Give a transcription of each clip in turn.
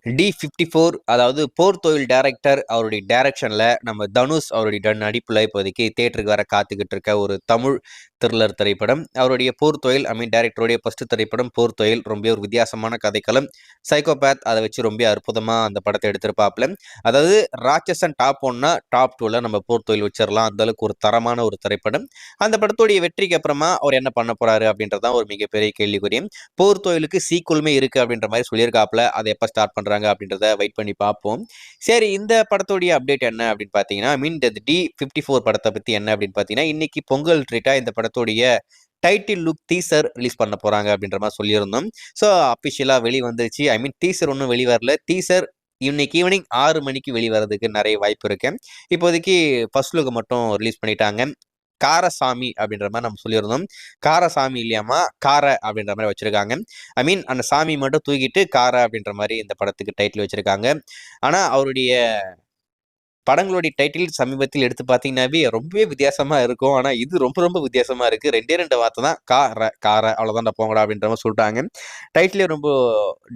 D54 அதாவது போர் தொழில் director அவருடைய டைரக்ஷன்ல நம்ம தனுஷ் அவருடைய நடிப்புல இப்போதைக்கு தியேட்டருக்கு வர காத்துக்கிட்டு இருக்க ஒரு தமிழ் த்ரில்லர் திரைப்படம். அவருடைய போர் தொழில் டைரக்டருடைய ஃபர்ஸ்ட் திரைப்படம் போர் தொழில். ரொம்ப ஒரு வித்தியாசமான கதைக்களம். சைக்கோபேத் அதை வச்சு ரொம்ப அற்புதமா அந்த படத்தை எடுத்திருப்பாப்ல. அதாவது ராட்சசன் டாப் 1னா டாப் 2ல நம்ம போர் தொழில் வச்சிடலாம். அந்த அளவுக்கு ஒரு தரமான ஒரு திரைப்படம். அந்த படத்துடைய வெற்றிக்கு அப்புறமா அவர் என்ன பண்ண போறாரு அப்படின்றதான் ஒரு மிகப்பெரிய கேள்விக்குறி. போர் தொழிலுக்கு சீக்குவலுமே இருக்கு அப்படின்ற மாதிரி சொல்லியிருக்காப்ல. அதை எப்ப ஸ்டார்ட் பண்றாங்க அப்படின்றத வெயிட் பண்ணி பார்ப்போம். சரி, இந்த படத்துடைய அப்டேட் என்ன அப்படின்னு பாத்தீங்கன்னா, இந்த D54 படத்தை பத்தி என்ன அப்படின்னு பாத்தீங்கன்னா, இன்னைக்கு பொங்கல் ட்ரீட்டா இந்த படத்துடைய டைட்டில் லுக் டீசர் ரிலீஸ் பண்ண போறாங்க அப்படின்ற மாதிரி சொல்லியிருந்தோம். ஸோ அபிஷியலா வெளிவந்துருச்சு. டீசர் ஒன்றும் வெளிவரல. டீசர் இன்னைக்கு ஈவினிங் 6 மணிக்கு வெளிவரதுக்கு நிறைய வாய்ப்பு இருக்கு. இப்போதைக்கு ஃபர்ஸ்ட் லுக் மட்டும் ரிலீஸ் பண்ணிட்டாங்க. காரசாமி அப்படின்ற மாதிரி நம்ம சொல்லியிருந்தோம். காரசாமி இல்லையாமா, கார அப்படின்ற மாதிரி வச்சிருக்காங்க. அந்த சாமி மட்டும் தூக்கிட்டு கார அப்படின்ற மாதிரி இந்த படத்துக்கு டைட்டில் வச்சிருக்காங்க. ஆனா அவருடைய படங்களுடைய டைட்டில் சமீபத்தில் எடுத்து பார்த்தீங்கன்னாவே ரொம்பவே வித்தியாசமா இருக்கும். ஆனா இது ரொம்ப ரொம்ப வித்தியாசமா இருக்கு. 2 வார்த்தை தான் கார அவ்வளவுதான் போங்கடா அப்படின்ற மாதிரி சொல்லிட்டாங்க. டைட்டிலே ரொம்ப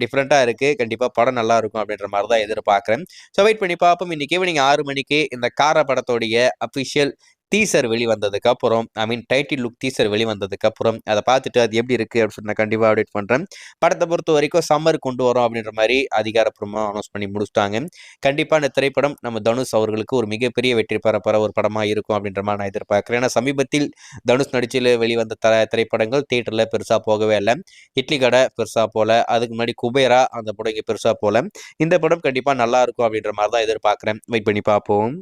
டிஃப்ரெண்டா இருக்கு. கண்டிப்பா படம் நல்லா இருக்கும் அப்படின்ற மாதிரி தான் எதிர்பார்க்கிறேன். ஸோ வெயிட் பண்ணி பார்ப்போம். இன்னைக்கு ஈவினிங் 6 மணிக்கு இந்த கார படத்துடைய அபிஷியல் டீசர் வெளிவந்ததுக்கு அப்புறம் டைட்டில் லுக் டீசர் வெளிவந்ததுக்கு அப்புறம் அதை பார்த்துட்டு அது எப்படி இருக்கு அப்படின்னு சொல்லி நான் கண்டிப்பா அப்டேட் பண்றேன். படத்தை பொறுத்த வரைக்கும் சம்மர் கொண்டு வரோம் அப்படின்ற மாதிரி அதிகாரப்பூர்வமா அனௌன்ஸ் பண்ணி முடிச்சிட்டாங்க. கண்டிப்பா இந்த திரைப்படம் நம்ம தனுஷ் அவர்களுக்கு ஒரு மிகப்பெரிய வெற்றி பெற ஒரு படமா இருக்கும் அப்படின்ற மாதிரி நான் எதிர்பார்க்கிறேன். ஏன்னா சமீபத்தில் தனுஷ் நடிச்சில் வெளிவந்த திரைப்படங்கள் தியேட்டர்ல பெருசா போகவே இல்லை. இட்லி கடை பெருசா போல, அதுக்கு முன்னாடி குபேரா அந்த படம் இங்க பெருசா போல. இந்த படம் கண்டிப்பா நல்லா இருக்கும் அப்படின்ற மாதிரி தான் எதிர்பார்க்கிறேன். வெயிட் பண்ணி பார்ப்போம்.